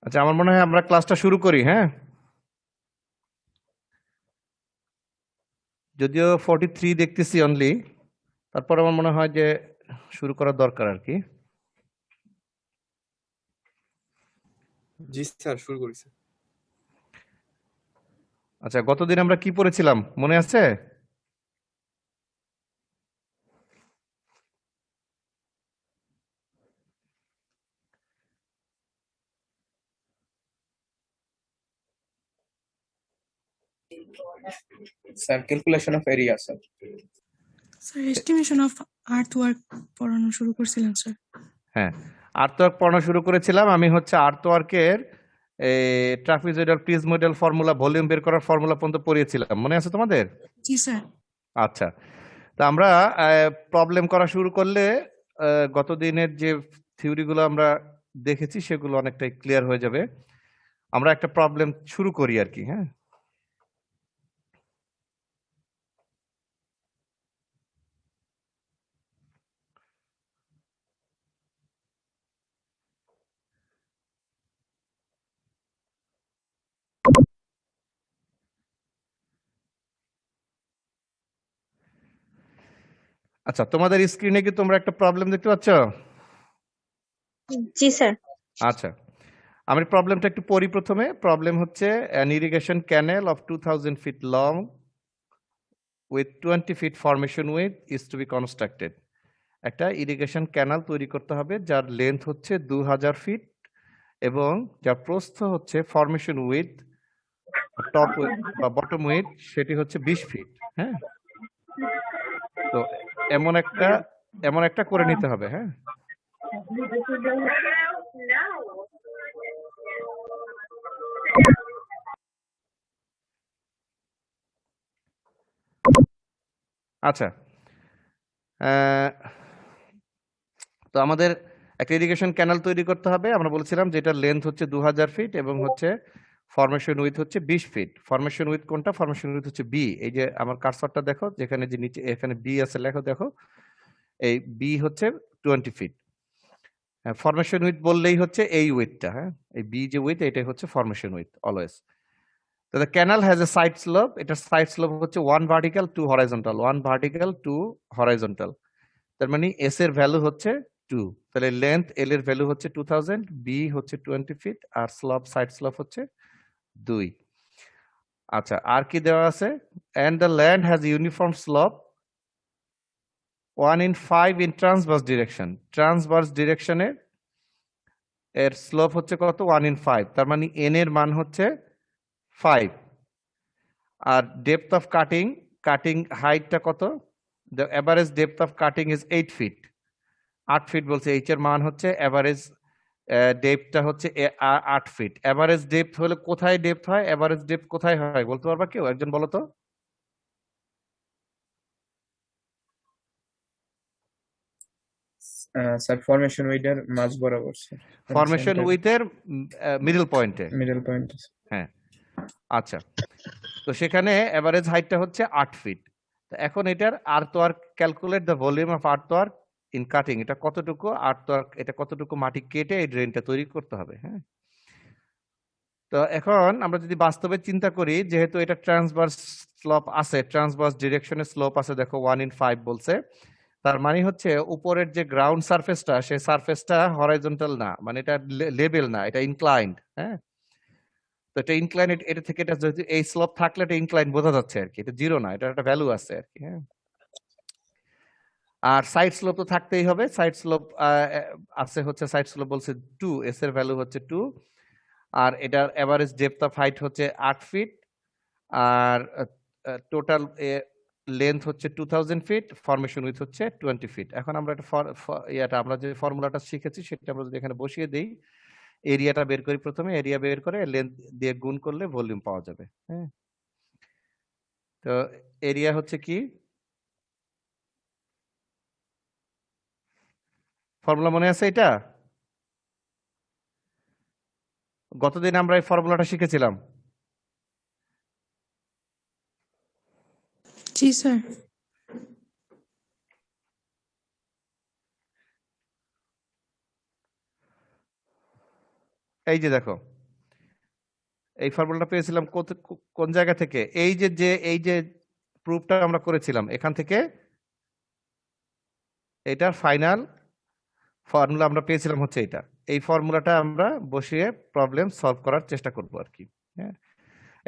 আচ্ছা, আমার মনে হয় আমরা ক্লাসটা শুরু করি। হ্যাঁ, যদিও 43 দেখতেছি অনলি, তারপর আমার মনে হয় যে শুরু করা দরকার আর কি। জি স্যার, শুরু করেছি। আচ্ছা, গতদিন আমরা কি পড়েছিলাম মনে আছে? Sir, calculation of area sir. Sir estimation of earthwork পড়ানো শুরু করছিলেন স্যার। হ্যাঁ, আর্টওয়ার্ক পড়ানো শুরু করেছিলাম। আমি হচ্ছে আর্টওয়ার্কের ট্রাপিজয়েডাল প্রিজময়েডাল ফর্মুলা, ভলিউম বের করার ফর্মুলা পর্যন্ত পড়িয়েছিলাম, মনে আছে তোমাদের? জি স্যার। আচ্ছা, তা আমরা প্রবলেম করা শুরু করলে গত দিনের যে থিওরিগুলো আমরা দেখেছি সেগুলো অনেকটাই ক্লিয়ার হয়ে যাবে। আমরা একটা প্রবলেম শুরু করি আর কি। হ্যাঁ, আচ্ছা, তোমাদের স্ক্রিনে কি তোমরা একটা প্রবলেম দেখতে পাচ্ছ? জি স্যার। আচ্ছা, আমি প্রবলেমটা একটু পড়ি প্রথমে। প্রবলেম হচ্ছে an irrigation canal of 2000 feet long with 20 feet formation width is to be constructed. একটা ইরিগেশন ক্যানাল তৈরি করতে হবে যার লেন্থ হচ্ছে 2000 ফিট এবং যার প্রস্থ হচ্ছে ফরমেশন উইথ টপ বা বটম উইথ সেটি হচ্ছে 20 ফিট। হ্যাঁ, তো এমন একটা করে নিতে হবে। হ্যাঁ, আচ্ছা, তো আমাদের একটা ইরিগেশন ক্যানাল তৈরি করতে হবে। আমরা বলেছিলাম যেটার লেন্থ হচ্ছে 2000 ফিট এবং হচ্ছে ফরমেশন উইথ হচ্ছে 20 ফিট। ফরমেশন উইথ কোনটা? ফরমেশন উইথ হচ্ছে বি। এই যে আমার কার্সরটা দেখো, যেখানে যে নিচে এখানে বি আছে লেখো, দেখো এই বি হচ্ছে 20 ফিট। ফরমেশন উইথ বললেই হচ্ছে এই উইথটা। হ্যাঁ, এই বি যে উইথ, এটাই হচ্ছে ফরমেশন উইথ অলওয়েজ। তো the canal has a side slope. এটার সাইড স্লোপ হচ্ছে 1 ভার্টিক্যাল 2 হরাইজন্টাল, 1 ভার্টিক্যাল 2 হরাইজন্টাল। তার মানে এস এর ভ্যালু হচ্ছে 2। তাহলে লেন্থ এল এর ভ্যালু হচ্ছে 2000, বি হচ্ছে 20 ফিট আর স্লোপ সাইড স্লোপ হচ্ছে 2। আচ্ছা, আর কি দেওয়া আছে? And the land has uniform slope 1/5 in transverse direction. Transverse ডিরেকশনে এর স্লোপ হচ্ছে কত? 1/5। তার মানে এন এর মান হচ্ছে 5। আর ডেপথ অফ কাটিং, কাটিং হাইটটা কত? The average depth of cutting is 8 feet. 8 feet বলছে। এইচ এর মান হচ্ছে এভারেজ ডেপথটা হচ্ছে 8 ফিট। এভারেজ ডেপথ হলে কোথায় ডেপথ হয়? এভারেজ ডেপথ কোথায় হয় বলতে পারবা কেউ? একজন বলো তো। স্যার ফরমেশন উইডের মাঝ বরাবর স্যার ফরমেশন উইথের মিডল পয়েন্টে। Middle point. হ্যাঁ, আচ্ছা। তো সেখানে এভারেজ হাইটটা হচ্ছে 8 ফিট। তো এখন এটার earthwork, calculate the volume of earthwork in cutting, এটা কতটুকু আর্থওয়ার্ক, এটা কতটুকু মাটি কেটে এই ড্রেনটা তৈরি করতে হবে। হ্যাঁ, তো এখন আমরা যদি বাস্তবে চিন্তা করি, যেহেতু এটা ট্রান্সভার্স স্লোপ আছে, ট্রান্সভার্স ডিরেকশনে স্লোপ আছে, দেখো 1/5 বলছে, তার মানে হচ্ছে উপরের যে গ্রাউন্ড সারফেসটা, সেই সারফেসটা হরাইজন্টাল না, মানে এটা লেভেল না, এটা ইনক্লাইন্ড। হ্যাঁ, তো এটা ইনক্লাইন, এটা থেকে এটা যদি এই স্লোপ থাকলে এটা ইনক্লাইন বোঝা যাচ্ছে আর কি, এটা জিরো না, এটা একটা ভ্যালু আছে আর কি। হ্যাঁ, আর সাইড স্লোপ তো থাকতেই হবে। সাইড স্লোপ আছে হচ্ছে, সাইড স্লোপ বলছে 2, এস এর ভ্যালু হচ্ছে 2, আর এটার এভারেজ ডেপথ অফ হাইট হচ্ছে 8 ফিট, আর টোটাল লেন্থ হচ্ছে 2000 ফিট, ফরমেশন উইথ হচ্ছে 20 ফিট। এখন আমরা এটা আমরা যে ফর্মুলাটা শিখেছি সেটা আমরা যদি এখানে বসিয়ে দিই, এরিয়াটা বের করি, প্রথমে এরিয়া বের করে লেন্থ দিয়ে গুণ করলে ভলিউম পাওয়া যাবে। হ্যাঁ, তো এরিয়া হচ্ছে কি, ফর্মুলা মনে আছে এটা? গতদিন আমরা এই ফর্মুলাটা শিখেছিলাম। জি স্যার। এই যে দেখো, এই ফর্মুলাটা পেয়েছিলাম কোন জায়গা থেকে? এই যে প্রুফটা আমরা করেছিলাম, এখান থেকে এটার ফাইনাল ফর্মুলা আমরা পেয়েছিলাম হচ্ছে এটা। এই ফর্মুলাটা আমরা বসিয়ে প্রবলেম সলভ করার চেষ্টা করব আর কি। হ্যাঁ,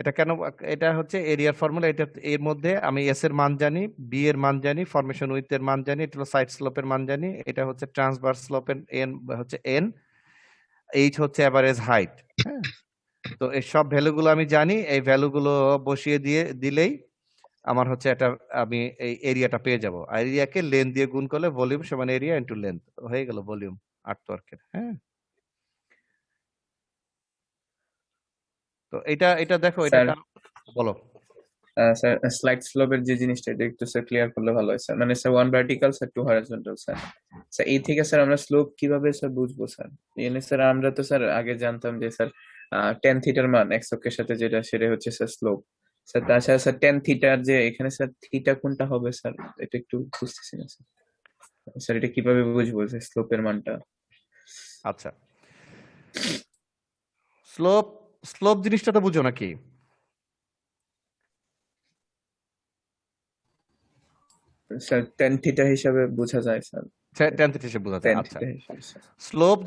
এটা কেন, এটা হচ্ছে এরিয়ার ফর্মুলা। এটা এর মধ্যে আমি এস এর মান জানি, বি এর মান জানি, ফরমেশন উইথ এর মান জানি, এটা হলো সাইড স্লোপের মান জানি, এটা হচ্ছে ট্রান্সভার্স স্লোপের এন হচ্ছে এন, এইচ হচ্ছে এভারেজ হাইট। হ্যাঁ, তো এই সব ভ্যালুগুলো আমি জানি, এই ভ্যালুগুলো বসিয়ে দিলেই আমার হচ্ছে এটা, আমি এই এরিয়াটা পেয়ে যাব। আর এরিয়াকে লেন্থ দিয়ে গুণ করলে ভলিউম সমান এরিয়া ইনটু লেন্থ হয়ে গেল ভলিউম আর্টওয়ার্কের। হ্যাঁ, তো এটা দেখো, এটা স্যার বলো। স্যার স্লাইড স্লোপের যে জিনিসটা এটা একটু স্যার ক্লিয়ার করলে ভালো হয় স্যার। মানে sir 1 vertical sir 2 horizontal sir. Sir এই থেকে স্যার আমরা স্লোপ কিভাবে স্যার বুঝবো স্যার? এনে স্যার আমরা তো স্যার আগে জানতাম যে স্যার tan থিটার মান x অক্ষের সাথে যেটা, সেটা হচ্ছে স্যার স্লোপ। স্যার তাছাড়া স্যার tan থিটার যে এখানে স্যার থিটা কোনটা হবে স্যার, এটা একটু বুঝতেছি না স্যার। স্যার এটা কিভাবে বুঝবো যে স্লোপের মানটা? আচ্ছা, স্লোপ স্লোপ জিনিসটা তো বুঝো নাকি? স্যার tan থিটা হিসাবে বোঝা যায় স্যার। ট্যান থিটা হিসেবে বোঝা যায়। tan আচ্ছা, থিটা হিসাবে স্যার। স্লোপ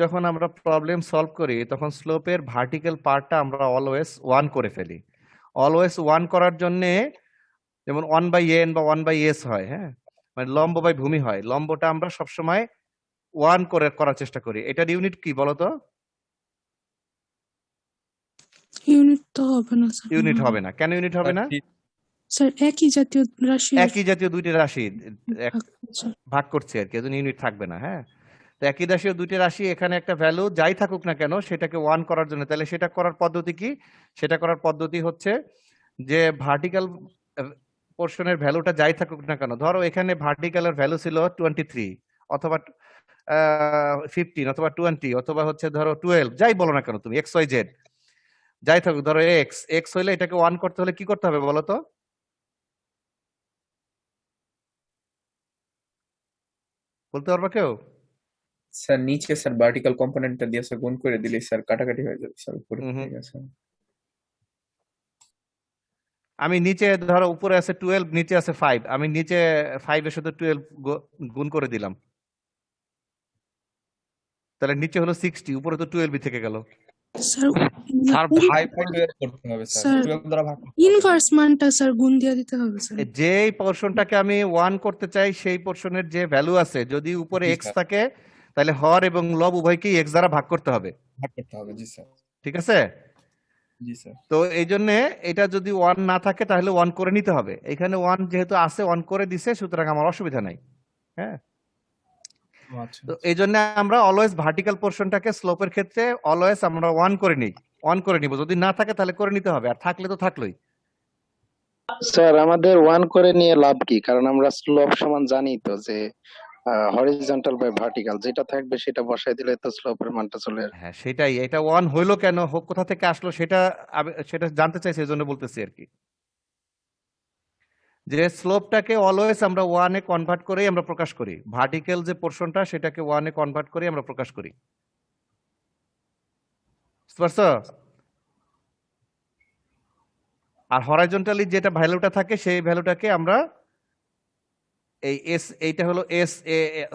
যখন আমরা প্রবলেম সলভ করি, তখন স্লোপের ভার্টিক্যাল পার্টটা আমরা অলওয়েজ 1 করে ফেলি। অলওয়েজ 1 করার জন্য, যেমন 1/n বা 1/s হয়। হ্যাঁ, মানে লম্ব বাই ভূমি হয়, লম্বটা আমরা সবসময় 1 করে করার চেষ্টা করি। এটার ইউনিট কি বলতো? ইউনিট তো হবে না স্যার। ইউনিট হবে না। কেন ইউনিট হবে না? স্যার একই জাতীয় রাশি একই জাতীয় দুইটি রাশি স্যার। ভাগ করছে আর কি, এজন্য ইউনিট থাকবে না। হ্যাঁ, তো একই জাতীয় দুইটি রাশি, এখানে একটা ভ্যালু যাই থাকুক না কেন সেটাকে 1 করার জন্য, তাহলে সেটা করার পদ্ধতি কি? সেটা করার পদ্ধতি হচ্ছে যে ভার্টিক্যাল পোর্শনের ভ্যালুটা যাই থাকুক না কেন, ধরো এখানে ভার্টিক্যালের ভ্যালু ছিল 23 অথবা 15 অথবা 20 অথবা হচ্ছে ধরো 12, যাই বলো না কেন তুমি, এক্স ওয়াই জেড যাই থাকুক, ধরো এক্স এক্স হইলে এটাকে 1 করতে হলে কি করতে হবে বলো তো? বলতে পারবা কেউ? স্যার নিচে স্যার ভার্টিক্যাল কম্পোনেন্টটা দিয়ে স্যার গুণ করে দিলে স্যার কাটাকাটি হয়ে যাবে স্যার, উপরে হুম হুম। ঠিক আছে। আমি নিচে ধরো উপরে আছে 12, নিচে আছে 5, আমি নিচে 5 এর সাথে 12 গুণ করে দিলাম, তাহলে নিচে হলো 60, উপরে তো 12 থেকে গেল। স্যার স্যার ভাগ করে বের করতে হবে স্যার, স্যার 12 দ্বারা ভাগ করতে হবে। ইনভার্স মানটা স্যার গুণ দিয়ে দিতে হবে স্যার। যেই পোর্শনটাকে আমি 1 করতে চাই সেই পোর্শনের যে ভ্যালু আছে, যদি উপরে জি x স্যার, থাকে তাহলে হর এবং লব উভয়কেই x দ্বারা ভাগ করতে হবে। ভাগ করতে হবে। জি স্যার, ঠিক আছে? জি স্যার। তো এই জন্য এটা যদি 1 না থাকে তাহলে 1 করে নিতে হবে। এখানে 1 যেহেতু আছে, 1 করে দিছে, সুতরাং আমার অসুবিধা নাই। হ্যাঁ, ও আচ্ছা, তো এই জন্য আমরা অলওয়েজ ভার্টিক্যাল পোর্শনটাকে স্লোপের ক্ষেত্রে অলওয়েজ আমরা 1 করে নিই, 1 করে নিব। যদি না থাকে তাহলে করে নিতে হবে, আর থাকলে তো থাকলোই। স্যার আমাদের 1 করে নিয়ে লাভ কি? কারণ আমরা স্লোপ সমান জানি তো যে হরিজন্টাল বাই ভার্টিক্যাল যেটা থাকবে সেটা বসাই দিলে তো স্লোপের মানটা চলে আসবে। হ্যাঁ সেটাই, এটা ওয়ান হইলো কেন, হোক কোথা থেকে আসলো, সেটা সেটা জানতে চাইছি, এই জন্য বলতেছি আর কি, যে স্লোপটাকে অলওয়েজ আমরা ওয়ানে কনভার্ট করেই আমরা প্রকাশ করি, ভার্টিক্যাল যে পোর্শনটা সেটাকে ওয়ানে কনভার্ট করে আমরা প্রকাশ করি। বুঝতে পারছো? আর হরাইজন্টালি যেটা ভ্যালুটা থাকে সেই ভ্যালুটাকে আমরা এই এস, এইটা হলো এস,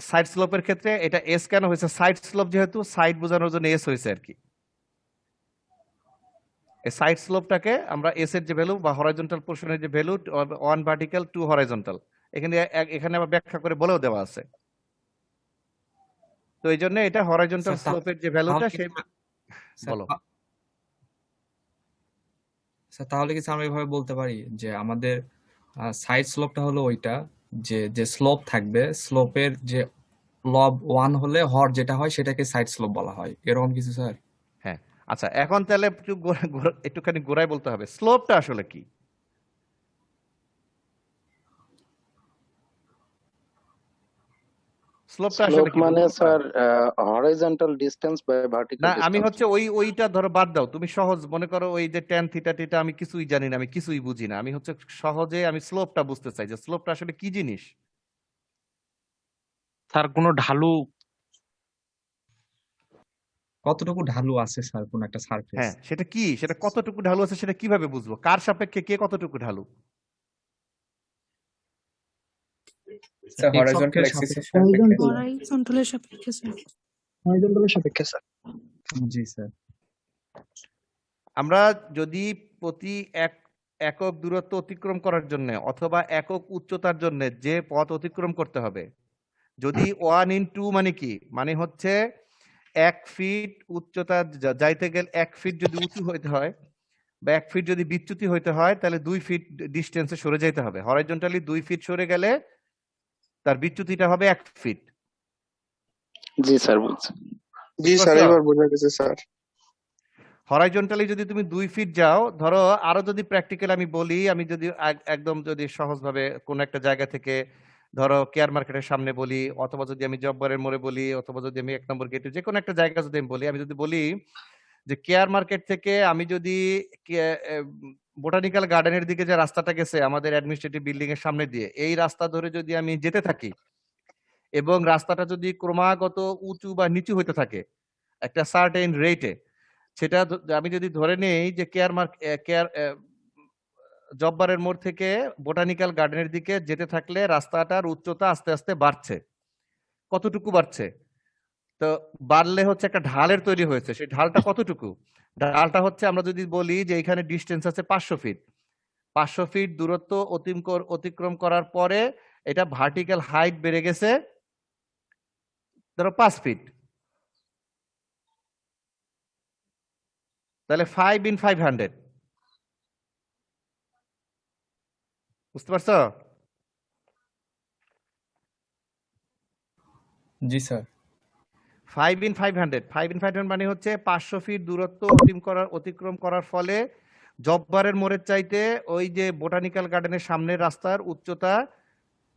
সাইড স্লোপের ক্ষেত্রে এটা এস কেন হয়েছে, সাইড স্লোপ যেহেতু সাইড বোঝানোর জন্য এস হয়েছে আর কি। এই সাইড স্লোপটাকে আমরা এস এর যে ভ্যালু বা হরাইজন্টাল পোর্শনের যে value, one vertical to horizontal, এখানে এখানে আবার ব্যাখ্যা করে বলেও দেওয়া আছে। তো এই জন্য এটা হরাইজন্টাল স্যার স্লোপের যে ভ্যালুটা সেই, স্যার বলো। স্যার তাহলে কি স্যার আমরা এভাবে বলতে পারি যে আমাদের সাইড স্লোপটা হলো ওইটা, যে যে স্লোপ থাকবে, স্লোপের যে লব ওয়ান হলে হর যেটা হয় সেটাকে সাইড স্লোপ বলা হয়, এরকম কিছু স্যার? হ্যাঁ আচ্ছা, এখন তাহলে একটুখানি গোড়ায় বলতে হবে স্লোপটা আসলে কি। স্লোপটা আসলে স্লোপ কি মানে বলতে স্যার পারো? হরিজন্টাল ডিসটেন্স বাই ভার্টিক্যাল না আমি ডিসটেন্স। হচ্ছে ওইটা ধরো বাদ দাও, তুমি সহজ মনে করো ওই যে ট্যান থিটা টিটা আমি কিছুই জানি না, আমি কিছুই বুঝি না, আমি হচ্ছে সহজে আমি স্লোপটা বুঝতে চাই যে স্লোপটা আসলে কি জিনিস। স্যার কোনো ঢালু, কতটুকু ঢালু আছে স্যার কোন একটা সারফেস? হ্যাঁ সেটা কি, সেটা কতটুকু ঢালু আছে সেটা কিভাবে বুঝবো, কার সাপেক্ষে কে কতটুকু ঢালু। স্যার এক্স হরাইজন্টাল অক্ষের অ্যাক্সিসের সাপেক্ষে। সাপেক্ষে হরাইজন্টালের সাপেক্ষে স্যার। হরিজন্টালের সাপেক্ষে স্যার। জি স্যার। আমরা যদি প্রতি একক দূরত্ব অতিক্রম করার জন্য অথবা একক উচ্চতার জন্য যে পথ অতিক্রম করতে হবে, যদি 1 × 2 মানে কি, মানে হচ্ছে 1 ফিট উচ্চতা যাইতে গেলে 1 ফিট যদি উঁচু হইতে হয় বা 1 ফিট যদি বিচ্যুতি হইতে হয় তাহলে 2 ফিট ডিস্টেন্সে সরে যাইতে হবে। হরাইজন্টালি 2 ফিট সরে গেলে তার বিচ্যুতিটা হবে 1 ফিট। জি স্যার বুঝছি। জি স্যার, এবার বোঝা গেছে স্যার। হরাইজন্টালি যদি তুমি 2 ফিট যাও, ধরো আরো যদি প্র্যাকটিক্যাল আমি বলি, আমি যদি একদম যদি সহজভাবে কোন একটা জায়গা থেকে ধরো কেয়ার মার্কেটের সামনে বলি, অথবা যদি আমি জব্বারের মোড়ে বলি, অথবা যদি আমি 1 নম্বর গেটে যে কোনো একটা জায়গা যদি আমি বলি, আমি যদি বলি যে কেয়ার মার্কেট থেকে আমি যদি বোটানিক্যাল গার্ডেনের দিকে যে রাস্তাটা গেছে আমাদের অ্যাডমিনিস্ট্রেটিভ বিল্ডিং এর সামনে দিয়ে, এই রাস্তা ধরে যদি আমি যেতে থাকি এবং রাস্তাটা যদি ক্রমাগত উঁচু বা নিচু হইতে থাকে একটা সার্টেন রেটে, সেটা আমি যদি ধরে নেই যে জব্বারের মোড় থেকে বোটানিক্যাল গার্ডেনের দিকে যেতে থাকলে রাস্তাটার উচ্চতা আস্তে আস্তে বাড়ছে, কতটুকু বাড়ছে, তো বাড়লে হচ্ছে একটা ঢালের তৈরি হয়েছে, সেই ঢালটা কতটুকু, ঢালটা হচ্ছে আমরা যদি বলি যে এখানে ডিস্টেন্স আছে 500 ফিট, 500 ফিট দূরত্ব অতিক্রম করার পরে এটা ভার্টিক্যাল হাইট বেড়ে গেছে ধরো 5 ফিট, তাহলে 5 × 500, বুঝতে পারছো? জি স্যার। 5 × 500, 5 × 500 মানে হচ্ছে 500 ফিট দূরত্ব অতিক্রম করার ফলে জব্বারের মোড়ের চাইতে ওই যে বোটানিক্যাল গার্ডেনের সামনের রাস্তার উচ্চতা,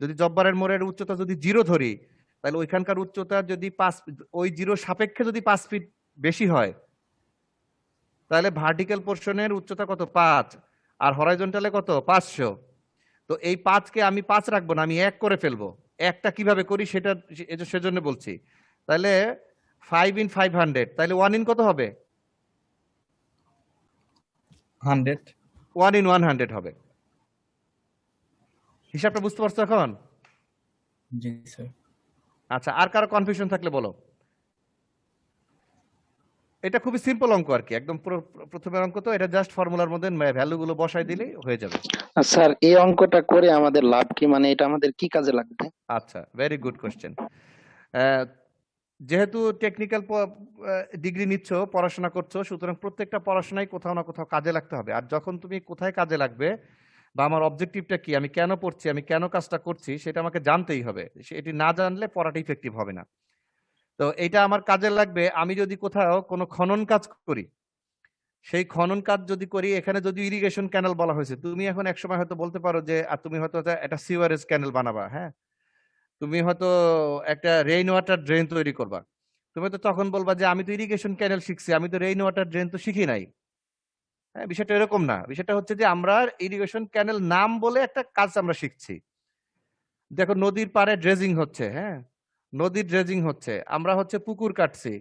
যদি জব্বারের মোড়ের উচ্চতা যদি 0 ধরি, তাহলে ওইখানকার উচ্চতা যদি 5, ওই 0 সাপেক্ষে যদি 5 ফিট বেশি হয়, তাহলে ভার্টিক্যাল পোর্শনের উচ্চতা কত, 5, আর হরাইজন্টালে কত, 500। তো এই 5কে আমি 5 রাখবো না, আমি 1 করে ফেলবো। একটা কিভাবে করি সেটা সেজন্য বলছি। তাহলে 5 × 500, তাহলে 1 × কত হবে, 100। 1 × 100 হবে। হিসাবটা বুঝতে পারছো এখন? জি স্যার। আচ্ছা, আর কারো কনফিউশন থাকলে বলো। এটা খুবই সিম্পল অঙ্ক আর কি, একদম প্রথমের অঙ্ক, তো এটা জাস্ট ফর্মুলার মধ্যে ভ্যালুগুলো বসাই দিলেই হয়ে যাবে। স্যার এই অঙ্কটা করে আমাদের লাভ কি, মানে এটা আমাদের কি কাজে লাগবে? আচ্ছা, ভেরি গুড কোশ্চেন। যেহেতু টেকনিক্যাল ডিগ্রি নিচ্ছ, পড়াশোনা করছো, সুতরাং প্রত্যেকটা পড়াশোনায় কোথাও না কোথাও কাজে লাগতে হবে। আর যখন তুমি কোথায় কাজে লাগবে বা আমার অবজেক্টিভটা কি, আমি কেন পড়ছি, আমি কেন কাজটা করছি, সেটা আমাকে জানতেই হবে। এটি না জানলে পড়াটা ইফেক্টিভ হবে না। তো এটা আমার কাজে লাগবে আমি যদি কোথাও কোনো খনন কাজ করি, সেই খনন কাজ যদি করি, এখানে যদি ইরিগেশন ক্যানেল বলা হয়েছে, তুমি এখন একসময় হয়তো বলতে পারো যে তুমি হয়তো একটা সিওয়ারেজ ক্যানেল বানাবা, হ্যাঁ, তুমি হয়তো একটা রেইন ওয়াটার ড্রেন তৈরি করবা, তুমি তো তখন বলবা যে আমি তো ইরিগেশন ক্যানেল শিখছি, আমি তো রেইন ওয়াটার ড্রেন তো শিখি নাই। হ্যাঁ, বিষয়টা এরকম না। বিষয়টা হচ্ছে যে আমরা ইরিগেশন ক্যানেল নাম বলে একটা কাজ আমরা শিখছি। দেখো নদীর পাড়ে ড্রেজিং হচ্ছে, হ্যাঁ, নদীর ড্রেজিং হচ্ছে, আমরা হচ্ছে পুকুর কাটছি,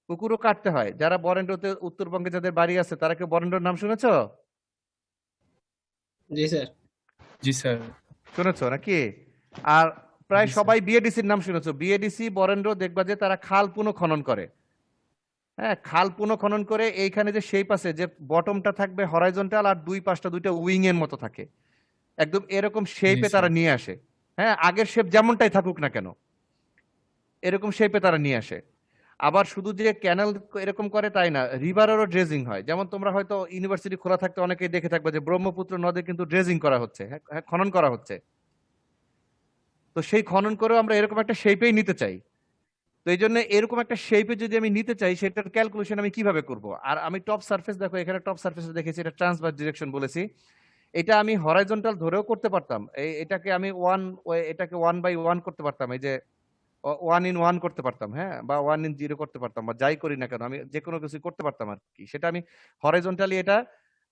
পুকুরও কাটতে হয়। যারা বরেন্দ্রতে উত্তরবঙ্গে যাদের বাড়ি আছে তারা কি বরেন্দ্রর নাম শুনেছো? জি স্যার। জি স্যার। শুনেছো নাকি? আর প্রায় জি স্যার। সবাই বিএডিসির নাম শুনেছো। বিএডিসি বরেন্দ্র দেখবা যে তারা খাল পুনঃখনন করে। হ্যাঁ, খাল পুনঃখনন করে এইখানে যে শেপ আছে, যে বটমটা থাকবে হরাইজন্টাল আর দুই পাশটা দুইটা উইং এর মতো থাকে, একদম এরকম শেপে জি তারা স্যার। নিয়ে আসে। হ্যাঁ, আগের শেপ যেমনটাই থাকুক না কেন, এরকম শেপে তারা নিয়ে আসে। আবার শুধু যে ক্যানেল এরকম করে তাই না, রিভারেরও ড্রেজিং হয়। যেমন তোমরা হয়তো ইউনিভার্সিটি খোলা থাকতে অনেকেই দেখে থাকবে যে ব্রহ্মপুত্র নদে কিন্তু ড্রেজিং করা হচ্ছে, হ্যাঁ, হ্যাঁ, খনন করা হচ্ছে। তো সেই খনন করেও আমরা এরকম একটা শেপেই নিতে চাই। তো এই জন্য এরকম একটা শেপে যদি আমি নিতে চাই, সেটার ক্যালকুলেশন আমি কিভাবে করব? আর আমি টপ সারফেস, দেখো এখানে টপ সারফেসে দেখেছি এটা ট্রান্সভার্স ডিরেকশন বলেছি, এটা আমি হরাইজন্টাল ধরেও করতে পারতাম। এটাকে আমি এটাকে 1/1 করতে পারতাম, এই যে 1/1 করতে পারতাম, হ্যাঁ, বা 1/0 করতে পারতাম, বা যাই করি না কেন আমি যে কোনো কিছু করতে পারতাম আর কি। সেটা আমি হরাইজন্টালি এটা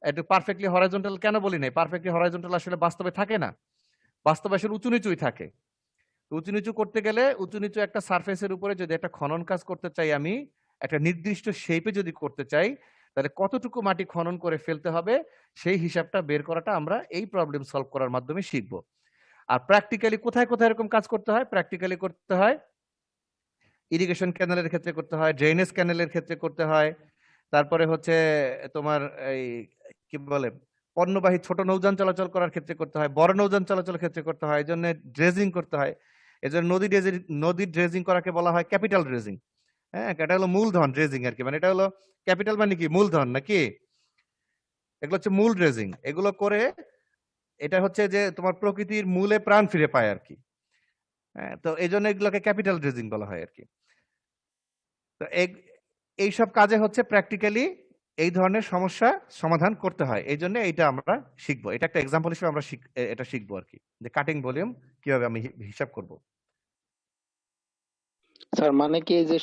একটু পারফেক্টলি হরাইজন্টাল কেন বলি নাই, পারফেক্টলি হরাইজন্টাল আসলে বাস্তবে থাকে না, বাস্তবে আসলে উঁচু নিচুই থাকে। তো উঁচু নিচু করতে গেলে উঁচু নিচু একটা সারফেসের উপরে যদি একটা খনন কাজ করতে চাই, আমি একটা নির্দিষ্ট শেপে যদি করতে চাই, তাহলে কতটুকু মাটি খনন করে ফেলতে হবে সেই হিসাবটা বের করাটা আমরা এই প্রবলেম সলভ করার মাধ্যমে শিখব। আর প্র্যাকটিক্যালি কোথায় কোথায় এরকম কাজ করতে হয়? প্র্যাকটিক্যালি করতে হয় ইরিগেশন ক্যানেলের ক্ষেত্রে করতে হয়, ড্রেনেজ ক্যানেলের ক্ষেত্রে করতে হয়, তারপরে হচ্ছে তোমার এই কি বলে পণ্যবাহী ছোট নৌযান চলাচল করার ক্ষেত্রে করতে হয়, বড় নৌযান চলাচলের ক্ষেত্রে করতে হয়, এই জন্য ড্রেজিং করতে হয়। এই জন্য নদীর ড্রেজিং করাকে বলা হয় ক্যাপিটাল ড্রেজিং। হ্যাঁ, এটা হলো মূলধন ড্রেজিং আর কি, মানে এটা হলো ক্যাপিটাল মানে কি মূলধন নাকি, এগুলো হচ্ছে মূল ড্রেজিং। এগুলো করে এটা হচ্ছে যে তোমার প্রকৃতির মূলে প্রাণ ফিরে পায় আর কি। হ্যাঁ, তো এই জন্য এগুলোকে ক্যাপিটাল ড্রেজিং বলা হয় আর কি। তো এইসব কাজে হচ্ছে প্র্যাকটিক্যালি এই ধরনের সমস্যা সমাধান করতে হয়। এই জন্য এইটা আমরা শিখবো, এটা একটা এক্সাম্পল হিসেবে আমরা এটা শিখবো আর কি, যে কাটিং ভলিউম কিভাবে আমি হিসাব করব। স্যার মানে কি এই যে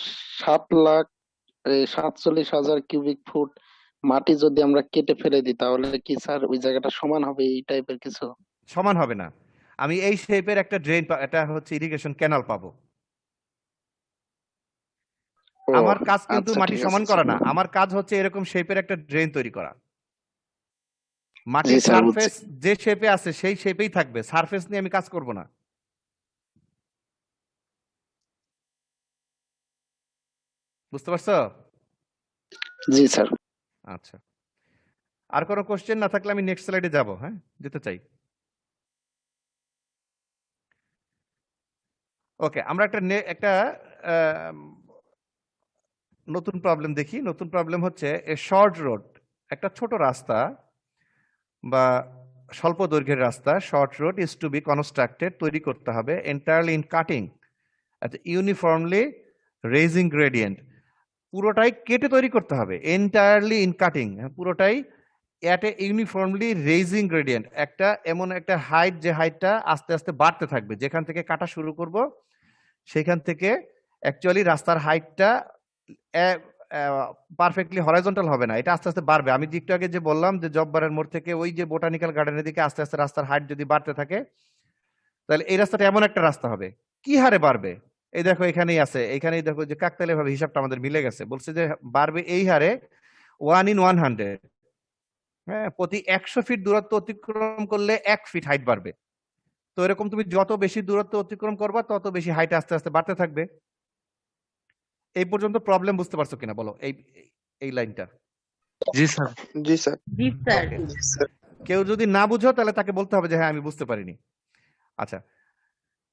7,47,000 কিউবিক ফুট মাটি যদি আমরা কেটে ফেলে দিই তাহলে কি স্যার ওই জায়গাটা সমান হবে, এই টাইপের কিছু? সমান হবে না, আমি এই শেপের একটা ড্রেন, এটা হচ্ছে ইরিগেশন ক্যানাল পাবো। ও আমার কাজ কিন্তু আচ্ছা, মাটি ঠিক সমান আছে করা স্যার। না, আমার কাজ হচ্ছে এরকম শেপের একটা ড্রেন তৈরি করা। জি মাটির স্যার, বুঝছি। সারফেস যে শেপে আছে সেই শেপেই থাকবে, সারফেস নিয়ে আমি কাজ করব না। বুঝতে পারছো? জি স্যার। আচ্ছা, আর কোনো কোশ্চেন না থাকলে আমি নেক্সট স্লাইডে যাব। হ্যাঁ, যেতে চাই। ওকে, আমরা একটা আহ, নতুন প্রবলেম দেখি। নতুন প্রবলেম হচ্ছে এ শর্ট রোড, একটা ছোট রাস্তা বা স্বল্প দৈর্ঘ্যের রাস্তা, short road is to be constructed, তৈরি করতে হবে entirely in cutting uniformly raising gradient, পুরোটাই কেটে তৈরি করতে হবে, এন্টায়ারলি ইন কাটিং, পুরোটাই at a uniformly raising gradient, একটা এমন একটা হাইট যে হাইটটা আস্তে আস্তে বাড়তে থাকবে। যেখান থেকে কাটা শুরু করব সেখান থেকে অ্যাকচুয়ালি রাস্তার হাইটটা পারফেক্টলি হরাইজন্টাল হবে না, এটা আস্তে আস্তে বাড়বে। আমি যে একটু আগে যে বললাম যে জব্বারের মোড় থেকে ওই যে বোটানিক্যাল গার্ডেনের দিকে আস্তে আস্তে রাস্তার হাইট যদি বাড়তে থাকে, তাহলে এই রাস্তাটা এমন একটা রাস্তা হবে। কি হারে বাড়বে? এই দেখো এখানেই আছে, এখানেই দেখো যে কাকতালীয় ভাবে হিসাবটা আমাদের মিলে গেছে, বলছে যে বাড়বে এই হারে 1/100। হ্যাঁ, প্রতি 100 ফিট দূরত্ব অতিক্রম করলে 1 ফিট হাইট বাড়বে। তো এরকম তুমি যত বেশি দূরত্ব অতিক্রম করবা তত বেশি হাইট আস্তে আস্তে বাড়তে থাকবে। এই পর্যন্ত প্রবলেম বুঝতে পারছো কিনা বলো, এই এই লাইনটা? জি স্যার। জি স্যার। জি স্যার। ওকে, জি স্যার। কেউ যদি না বুঝো তাহলে তাকে বলতে হবে যে হ্যাঁ আমি বুঝতে পারিনি। আচ্ছা,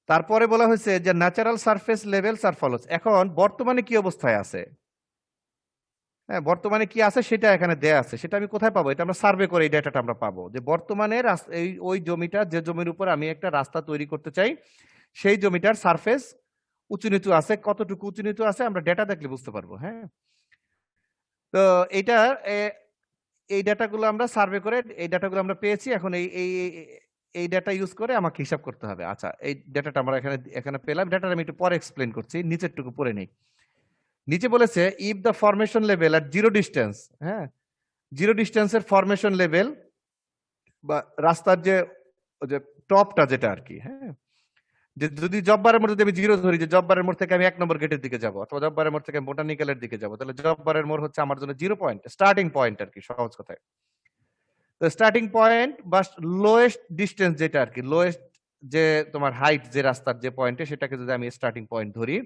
তারপরে বলা হয়েছে যে ন্যাচারাল সারফেস লেভেলস আর ফলোস। এখন বর্তমানে কি অবস্থায় আছে, হ্যাঁ বর্তমানে কি আছে সেটা এখানে দেয়া আছে। সেটা আমি কোথায় পাবো? এটা আমরা সার্ভে করে এই ডেটাটা আমরা পাবো যে বর্তমানে ওই জমিটা, যে জমির উপর আমি একটা রাস্তা তৈরি করতে চাই, সেই জমিটার সারফেস উঁচু নিচু আছে, কতটুকু উঁচু নিচু আছে আমরা ডেটা দেখলে বুঝতে পারবো। হ্যাঁ, তো এইটা এই ডাটাগুলো আমরা সার্ভে করে এই ডাটাগুলো আমরা পেয়েছি। এখন এই এই ডাটা ইউজ করে আমাকে হিসাব করতে হবে। আচ্ছা, এই ডাটাটা আমরা এখানে এখানে পেলাম। ডাটাটা আমি একটু পরে এক্সপ্লেন করছি, নিচেরটুকু পড়ে নেই। নিচে বলেছে if the formation level at zero distance, হ্যাঁ, জিরো ডিস্টেন্সের ফরমেশন লেভেল বা রাস্তার যে টপটা যেটা আর কি, হ্যাঁ, যে যদি জব্বারের মোড় যদি আমি জিরো ধরি, যে জব্বারের মোড় থেকে আমি 1 নম্বর গেটের দিকে যাব, অথবা জব্বারের মোড় থেকে বোটানিক্যালের দিকে যাব, তাহলে জব্বারের মোড় হচ্ছে আমার জন্য 0 পয়েন্ট, স্টার্টিং পয়েন্ট আর কি, সহজ কথায়। তো স্টার্টিং পয়েন্ট বা লোয়েস্ট ডিস্টেন্স যেটা আর কি, লোয়েস্ট যে তোমার হাইট যে রাস্তার যে পয়েন্টে, সেটাকে যদি আমি স্টার্টিং পয়েন্ট ধরি,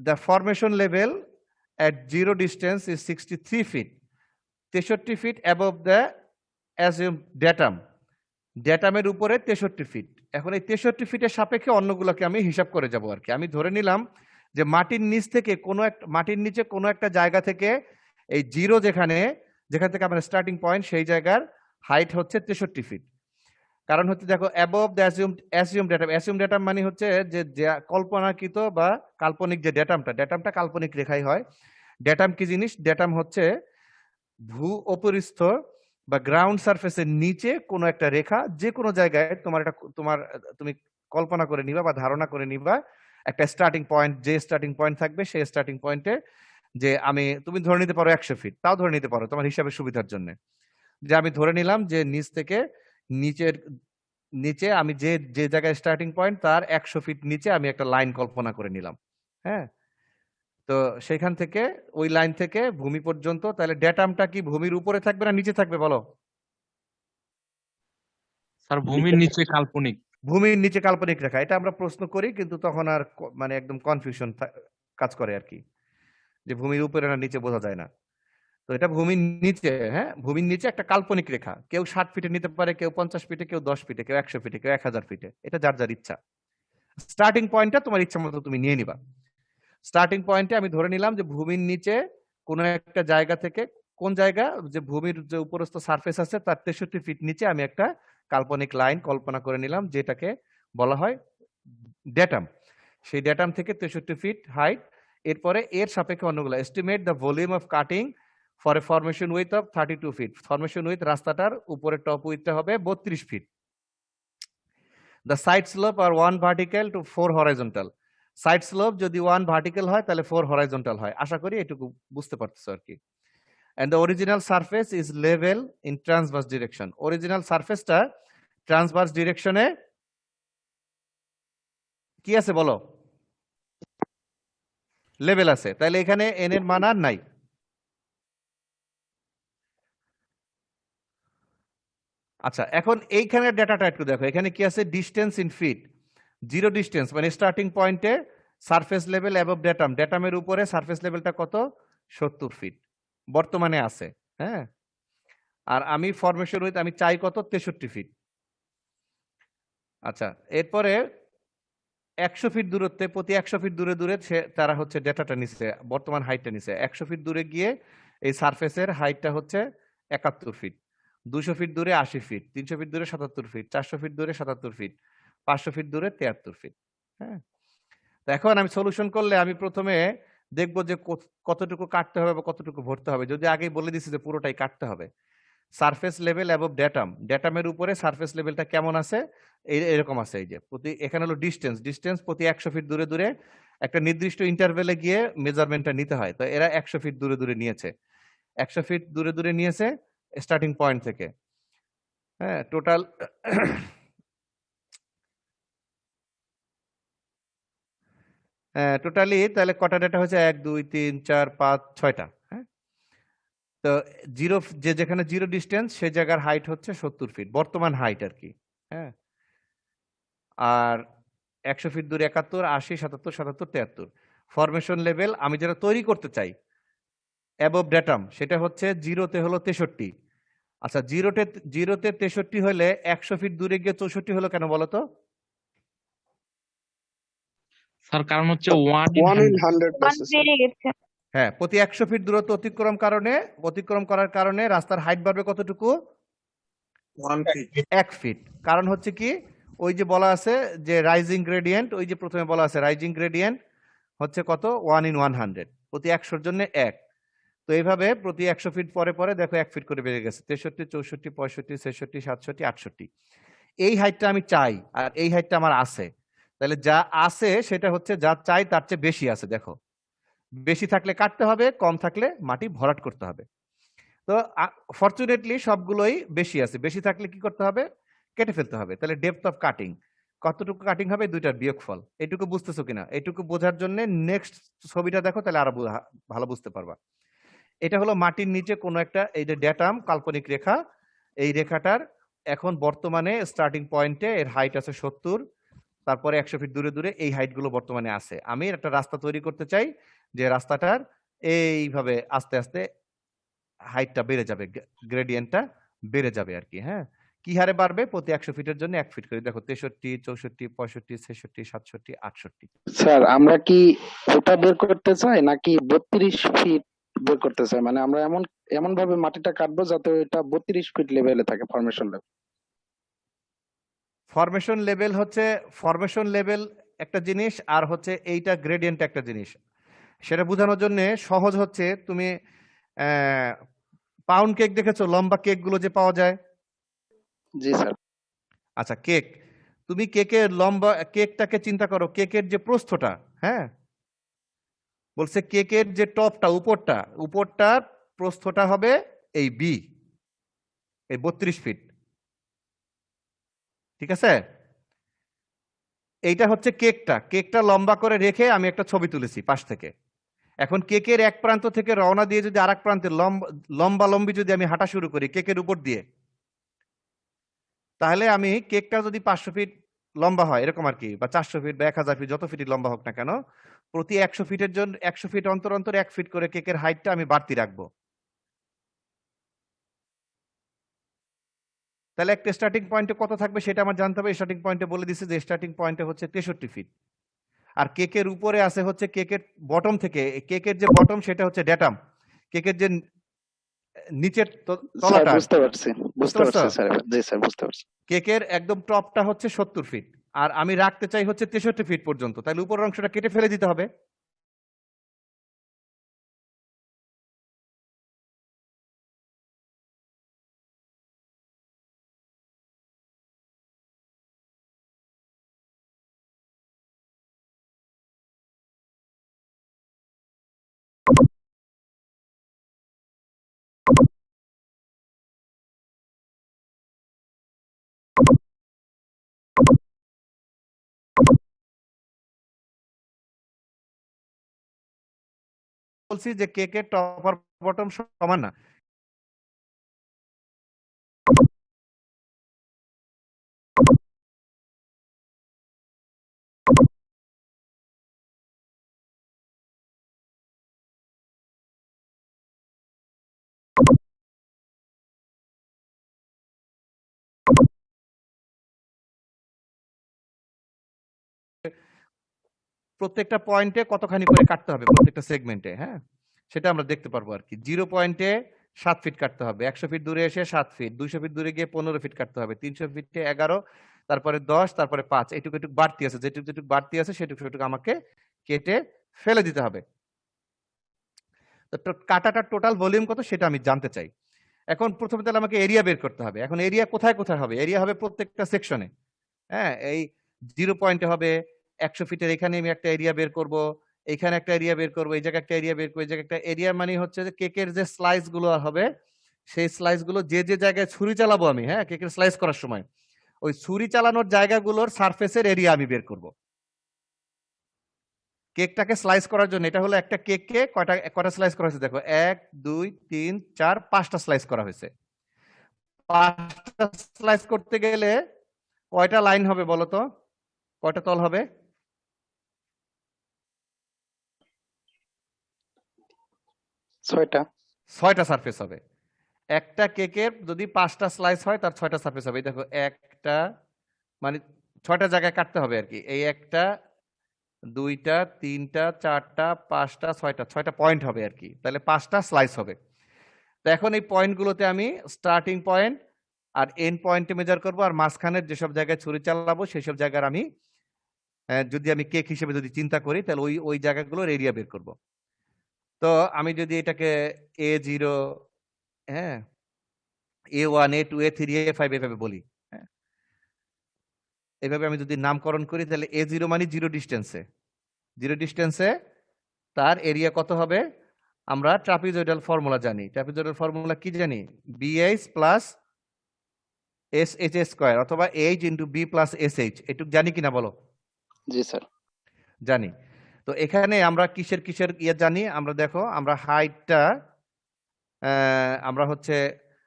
the formation level at zero distance is 63 feet, 63 feet above the assumed datum, ড্যাটামের উপরে 63 ফিট। এখন এই 63 ফিটের সাপেক্ষে অন্যগুলোকে আমি হিসাব করে যাব আর কি। আমি ধরে নিলাম যে মাটির নিচ থেকে মাটির নিচে কোনো একটা জায়গা থেকে এই জিরো যেখান থেকে আমার স্টার্টিং পয়েন্ট, সেই জায়গার হাইট হচ্ছে 63 ফিট। কারণ হচ্ছে দেখো, above the assume datum, assume datum মানে হচ্ছে যে কল্পনাকৃত বা কাল্পনিক যে ড্যাটামটা কাল্পনিক রেখাই হয়। ড্যাটাম কি জিনিস? ড্যাটাম হচ্ছে ভূ উপরিস্থ বা গ্রাউন্ড সারফেসের নিচে কোনো একটা রেখা, যে কোনো জায়গায় তুমি কল্পনা করে নিবা বা ধারণা করে নিবা একটা স্টার্টিং পয়েন্ট, যে স্টার্টিং পয়েন্ট থাকবে সেই স্টার্টিং পয়েন্টে যে তুমি ধরে নিতে পারো 100 ফিট, তাও ধরে নিতে পারো তোমার হিসাবের সুবিধার জন্য। যে আমি ধরে নিলাম যে নিচ থেকে নিচে আমি যে জায়গায় স্টার্টিং পয়েন্ট তার 100 ফিট নিচে আমি একটা লাইন কল্পনা করে নিলাম, হ্যাঁ। তো সেখান থেকে ওই লাইন থেকে ভূমি পর্যন্ত, তাহলে ড্যাটামটা কি ভূমির উপরে থাকবে না নিচে থাকবে বলো? স্যার ভূমির নিচে কাল্পনিক। ভূমির নিচে কাল্পনিক রেখা, এটা আমরা প্রশ্ন করি কিন্তু তখন আর মানে একদম কনফিউশন কাজ করে আর কি, যে ভূমির উপরে না নিচে বোঝা যায় না। তো এটা ভূমির নিচে, হ্যাঁ, ভূমির নিচে একটা কাল্পনিক রেখা, কেউ 60 ফিটে নিতে পারে, কেউ 50 ফিটে, কেউ 10 ফিটে, কেউ 100 ফিটে, কেউ 1000 ফিটে, এটা যার যার ইচ্ছা। স্টার্টিং পয়েন্টটা তোমার ইচ্ছা মতো তুমি নিয়ে নিবা। স্টার্টিং পয়েন্টে আমি ধরে নিলাম যে ভূমির নিচে কোনো একটা জায়গা থেকে, কোন জায়গা, যে ভূমির যে উপরস্থ সারফেস আছে তার 63 ফিট নিচে আমি একটা কাল্পনিক লাইন কল্পনা করে নিলাম, যেটাকে বলা হয় ড্যাটাম। সেই ড্যাটাম থেকে 63 ফিট হাইট। এরপরে এর সাপেক্ষে অন্যগুলো, estimate the volume of cutting for a formation width of 32 feet, formation width রাস্তাটার উপরে টপ উইথটা হবে 32 feet. The side slope are 1 vertical to 4 horizontal, side slope যদি 1 ভার্টিক্যাল হয় তাহলে 4 হরাইজন্টাল হয়। আশা করি এটুকু বুঝতে পারতেছো আর কি। and the original surface is level in transverse direction, original সারফেসটা ট্রান্সভার্স ডিরেকশনে কি আছে বলো? লেভেল আছে। তাহলে এখানে n এর মান আর নাই। আচ্ছা, এখন এইখানে ডেটাটা একটু দেখো, এখানে কি আছে? Distance in feet, zero distance মানে স্টার্টিং পয়েন্টে সারফেস লেভেল অ্যাবভ ড্যাটাম, ড্যাটামের উপরে সারফেস লেভেলটা কত? 70 ফিট বর্তমানে আছে, হ্যাঁ। আর আমি ফরমেশন উইথ আমি চাই কত? 63 ফিট। আচ্ছা, এরপরে 100 ফিট দূরত্বে, প্রতি 100 ফিট দূরে দূরে তারা হচ্ছে ডেটাটা নিচ্ছে, বর্তমান হাইটটা নিচ্ছে। 100 ফিট দূরে গিয়ে এই সারফেসের হাইটটা হচ্ছে 71 ফিট, 200 ফিট দূরে 80 ফিট, 300 ফিট দূরে 77 ফিট, 400 ফিট দূরে 77 ফিট, 500 ফিট দূরে 73 ফিট, হ্যাঁ। তো এখন আমি সলিউশন করলে আমি প্রথমে দেখবো যে কতটুকু কাটতে হবে বা কতটুকু ভরতে হবে। যদি আগেই বলে দিছি যে পুরোটাই কাটতে হবে। সারফেস লেভেল অ্যাবভ ড্যাটাম, ড্যাটামের উপরে সারফেস লেভেলটা কেমন আছে? এরকম আছে, এই যে এখানে হলো ডিস্টেন্স প্রতি 100 ফিট দূরে দূরে একটা নির্দিষ্ট ইন্টারভেলে গিয়ে মেজারমেন্টটা নিতে হয়। তো এরা 100 ফিট দূরে দূরে নিয়েছে, 100 ফিট দূরে দূরে নিয়েছে স্টার্টিং পয়েন্ট থেকে, হ্যাঁ। টোটাল টোটালি তাহলে কটা ডেটা হচ্ছে? 1 2 3 4 5 6টা, হ্যাঁ। তো যেখানে জিরো ডিস্টেন্স সে জায়গার হাইট হচ্ছে 70 ফিট, বর্তমান হাইট আর কি, হ্যাঁ। আর 100 ফিট দূরে 71, 80, 77, 77, 73 ফরমেশন লেভেল আমি যেটা তৈরি করতে চাই অ্যাবভ ড্যাটাম, সেটা হচ্ছে জিরোতে হলো 63। আচ্ছা, জিরোতে 63 হলে 100 ফিট দূরে গিয়ে 64 হলো কেন বলো তো? স্যার কারণ হচ্ছে 1 in 100 আছে স্যার। হ্যাঁ, প্রতি 100 ফিট দূরত্ব অতিক্রম করার কারণে রাস্তার হাইট বাড়বে কতটুকু? 1 feet 1 ফিট। কারণ হচ্ছে কি, ওই যে বলা আছে যে রাইজিং গ্রেডিয়েন্ট, ওই যে প্রথমে বলা আছে রাইজিং গ্রেডিয়েন্ট হচ্ছে কত? 1 in 100, প্রতি 100 জন্য 1। তো এইভাবে প্রতি 100 ফিট পরে পরে দেখো 1 ফিট করে বেড়ে গেছে, 63, 64, 65, 66, 67, 68। এই হাইটটা আমি চাই আর এই হাইটটা আমার আছে, তাহলে যা আছে সেটা হচ্ছে যা চাই তার চেয়ে বেশি আছে। দেখো বেশি থাকলে কাটতে হবে, কম থাকলে মাটি ভরাট করতে হবে। তো ফরচুনেটলি সবগুলোই বেশি আছে, বেশি থাকলে কি করতে হবে, কেটে ফেলতে হবে। তাহলে ডেপথ অফ কাটিং, কতটুকু কাটিং হবে, দুইটার বিয়োগফল। এটুকু বুঝতেছো কিনা? এটুকু বোঝার জন্য নেক্সট ছবিটা দেখো, তাহলে আরো ভালো বুঝতে পারবা। এটা হলো মাটির নিচে কোনো একটা, এই যে ড্যাটাম কাল্পনিক রেখা, এই রেখাটার এখন বর্তমানে স্টার্টিং পয়েন্টে এর হাইট আছে 70, তারপরে 100 ফিট দূরে দূরে এই হাইট গুলো বর্তমানে আছে। আমি একটা রাস্তা তৈরি করতে চাই, যে রাস্তাটার এইভাবে আস্তে আস্তে হাইটটা বেড়ে যাবে, গ্রেডিয়েন্টটা বেড়ে যাবে আর কি। হ্যাঁ, কি হারে বাড়বে? প্রতি 100 ফিটের জন্য 1 ফিট করে। দেখো 63, 64, 65, 66, 67, 68। স্যার আমরা কি ওটা বের করতে চাই নাকি 32 ফিট বের করতে চাই? মানে আমরা এমন এমন ভাবে মাটিটা কাটবো যাতে এটা 32 ফিট লেভেলে থাকে, ফরমেশন লেভেল। ফরমেশন লেভেল হচ্ছে, ফরমেশন লেভেল একটা জিনিস, আর হচ্ছে এইটা গ্রেডিয়েন্ট একটা জিনিস। সেটা বোঝানোর জন্য সহজ হচ্ছে, তুমি পাউন্ড কেক দেখেছো, লম্বা কেক গুলো যে পাওয়া যায়? জি স্যার। আচ্ছা, কেক, তুমি কেকের লম্বা কেকটাকে চিন্তা করো, কেকের যে প্রস্থটা, হ্যাঁ বলছে কেকের যে টপটা, উপরটার প্রস্থটা হবে এই বি, এই 32 ফিট, ঠিক আছে? এইটা হচ্ছে কেকটা লম্বা করে রেখে আমি একটা ছবি তুলেছি পাশ থেকে। এখন কেকের এক প্রান্ত থেকে রওনা দিয়ে যদি আরেক প্রান্তে লম্বা লম্বি যদি আমি হাঁটা শুরু করি কেকের উপর দিয়ে, তাহলে আমি কেকটা যদি 500 ফিট লম্বা হয় এরকম আর কি, বা 400 ফিট বা 1000 ফিট, যত ফিট লম্বা হোক না কেন, প্রতি 100 ফিটের জন্য 100 ফিট অন্তর অন্তর 1 ফিট করে কেকের হাইটটা আমি বাড়তি রাখবো। তাহলে একটা স্টার্টিং পয়েন্টে কত থাকবে সেটা আমার জানতে হবে। স্টার্টিং পয়েন্টে বলে দিছে যে স্টার্টিং পয়েন্টে হচ্ছে 63 ফিট, আর কেকের উপরে আছে হচ্ছে কেকের বটম থেকে, কেকের যে বটম সেটা হচ্ছে ড্যাটাম, কেকের যে নিচের স্যার তলাটা, বুঝতে পারছি, বুঝতে বুঝতে পারছি পারছো? স্যার। জি স্যার বুঝতে পারছি। কেকের একদম টপটা হচ্ছে 70 ফিট, আর আমি রাখতে চাই হচ্ছে 63 ফিট পর্যন্ত, তাহলে উপরের অংশটা কেটে ফেলে দিতে হবে। বলছি যে কেকের টপ আর বটম সমান না। প্রত্যেকটা পয়েন্টে কতখানি করে কাটতে হবে প্রত্যেকটা সেগমেন্টে, হ্যাঁ সেটা আমরা দেখতে পারবো আর কি। 0 পয়েন্টে 7 ফিট কাটতে হবে, 100 ফিট দূরে এসে 7 ফিট, 200 ফিট দূরে গিয়ে 15 ফিট কাটতে হবে, 300 ফিটে 11, তারপরে 10, তারপরে 5, এটুকু বাড়তি আছে, যেটুকু বাড়তি আছে সেটুকু আমাকে কেটে ফেলে দিতে হবে। তো কাটাটার টোটাল ভলিউম কত সেটা আমি জানতে চাই। এখন প্রথমে তাহলে আমাকে এরিয়া বের করতে হবে। এখন এরিয়া কোথায় কোথায় হবে? এরিয়া হবে প্রত্যেকটা সেকশনে। হ্যাঁ, এই 0 পয়েন্টে হবে, 100 ফিটের এখানে আমি একটা এরিয়া বের করব, এখানে একটা এরিয়া বের করব, এই জায়গায় একটা এরিয়া বের করব, এই জায়গায় একটা এরিয়া। মানে হচ্ছে যে কেকের যে স্লাইস গুলো হবে, সেই স্লাইস গুলো যে যে জায়গায় ছুরি চালাবো আমি, হ্যাঁ কেকের স্লাইস করার সময় ওই ছুরি চালানোর জায়গাগুলোর সারফেসের এরিয়া আমি বের করব কেকটাকে স্লাইস করার জন্য। এটা হলো একটা কেককে কয়টা স্লাইস করা হয়েছে দেখো, 1 2 3 4 5টা স্লাইস করা হয়েছে। 5টা স্লাইস করতে গেলে কয়টা লাইন হবে বলো তো, কয়টা তল হবে? 6টা। 6টা সারফেস হবে। একটা কেকের যদি 5টা স্লাইস হয় তার 6টা সারফেস হবে। এই দেখো একটা, মানে 6টা জায়গায় কাটতে হবে আর কি। এই একটা, দুইটা, তিনটা, চারটা, 5টা, 6টা পয়েন্ট হবে আর কি। তাহলে 5টা স্লাইস হবে। তো এখন এই পয়েন্টগুলোতে আমি স্টার্টিং পয়েন্ট আর এন্ড পয়েন্টে মেজার করব, আর মাঝখানের যেসব জায়গায় ছুরি চালাবো সেই সব জায়গার আমি যদি আমি কেক হিসেবে যদি চিন্তা করি তাহলে ওই জায়গাগুলোর এরিয়া বের করব। তো আমি যদি এটাকে A0, হ্যাঁ, A1, A2, A3, A5 এভাবে বলি, হ্যাঁ, এভাবে আমি যদি নামকরণ করি তাহলে A0 মানে জিরো ডিস্টেন্সে তার এরিয়া কত হবে? আমরা ট্রাপিজয়েডাল ফর্মুলা জানি। ট্রাপিজয়েডাল ফর্মুলা কি জানি? BH প্লাস SH স্কয়ার অথবা H into B plus SH। এটুক জানি কিনা বলো? জি স্যার। জানি। তো এখানে আমরা কিসের ইয়ে জানি? আমরা দেখো, আমরা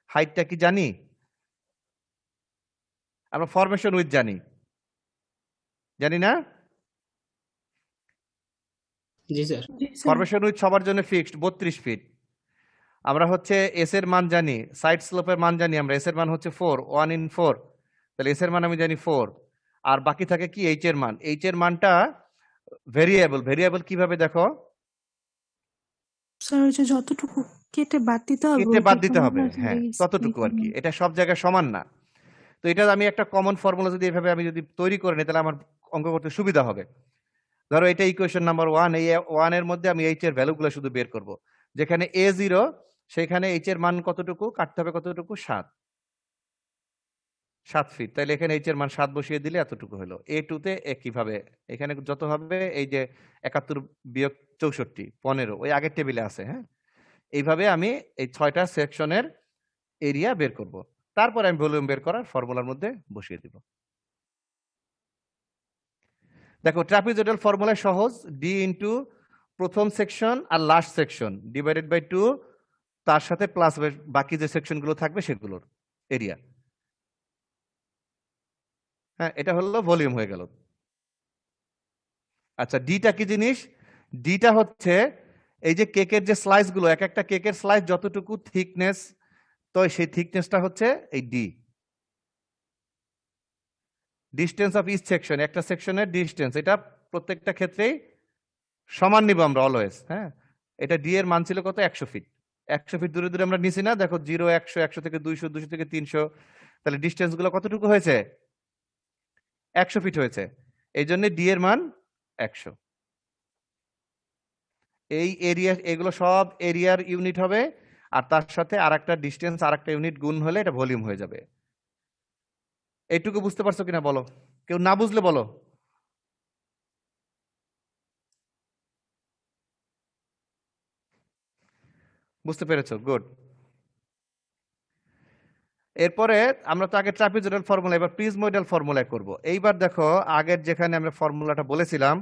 হাইটটা কি জানি? আমরা ফরমেশন উইথ জানি না? জি স্যার। জি স্যার। ফরমেশন উইথ সবার জন্য ফিক্সড 32 ফিট। আমরা হচ্ছে এস এর মান জানি, সাইড স্লোপের মান জানি আমরা, এস এর মান হচ্ছে 4, 1 in 4, তাহলে এস এর মান আমি জানি 4, আর বাকি থাকে কি এইচ এর মান। এইচ এর মানটা ভেরিয়েবল কিভাবে দেখো? স্যার ওই যে যতটুকু কেটে বাদ দিতে হবে কেটে বাদ দিতে ওইটুকু হবে, আমরা হ্যাঁ, এই- ততটুকু আর কি। এটা সব জায়গায় সমান না। তো এটা আমি একটা কমন ফর্মুলা যদি এভাবে আমি যদি তৈরি করে নিই তাহলে আমার অঙ্ক করতে সুবিধা হবে। ধরো এটা ইকুয়েশন নাম্বার 1, এই 1 এর মধ্যে আমি এইচ এর ভ্যালুগুলো শুধু বের করব। যেখানে A0 সেখানে এইচ এর মান কতটুকু কাটতে হবে? কতটুকু? 7 ফিট। তাহলে এখানে এইচ এর মান 7 বসিয়ে দিলে এতটুকু হলো। A2 তে কিভাবে এখানে যত হবে এই যে 71 বিয়োগ 64 15 ওই আগের টেবিলে আছে, হ্যাঁ, এইভাবে আমি এই 6টা সেকশনের এরিয়া বের করব। তারপর আমি ভলিউম বের করার ফর্মুলার মধ্যে বসিয়ে দিব। দেখো ট্রাপিজয়েডাল ফর্মুলা সহজ, ডি ইন্টু প্রথম সেকশন আর লাস্ট সেকশন ডিভাইডেড বাই 2, তার সাথে প্লাস বাকি যে সেকশনগুলো থাকবে সেগুলোর এরিয়া। হ্যাঁ, এটা হলো ভলিউম হয়ে গেল। আচ্ছা, ডিটা কি জিনিস? ডিটা হচ্ছে এই যে কেকের যে স্লাইস গুলো, এক একটা কেকের স্লাইস যতটুকু থিকনেস, তো সেই থিকনেসটা হচ্ছে এই D. Distance of each section, একটা সেকশনের ডিস্টেন্স, এটা প্রত্যেকটা ক্ষেত্রেই সমান নিব আমরা অলওয়েজ, হ্যাঁ। এটা ডি এর মান ছিল কত? 100 ফিট। 100 ফিট দূরে দূরে আমরা নিছি না? দেখো 0, 100, 100 থেকে 200, 200 থেকে 300, তাহলে ডিস্টেন্স গুলো কতটুকু হয়েছে? 100 ফিট হয়েছে। এই জন্য ডি এর মান 100। এই এরিয়া, এগুলো সব এরিয়ার ইউনিট হবে, আর তার সাথে আরেকটা ডিস্টেন্স, আরেকটা ইউনিট গুণ হলে এটা ভলিউম হয়ে যাবে। এইটুকু বুঝতে পারছো কিনা বলো? কেউ না বুঝলে বলো। বুঝতে পেরেছো? গুড। এরপরে আমরা তো আগে ট্রাপিজয়েডাল ফর্মুলা, এবার প্রিজময়েডাল ফর্মুলা করব। এইবার দেখো আগের যেখানে আমরা ফর্মুলাটা বলেছিলাম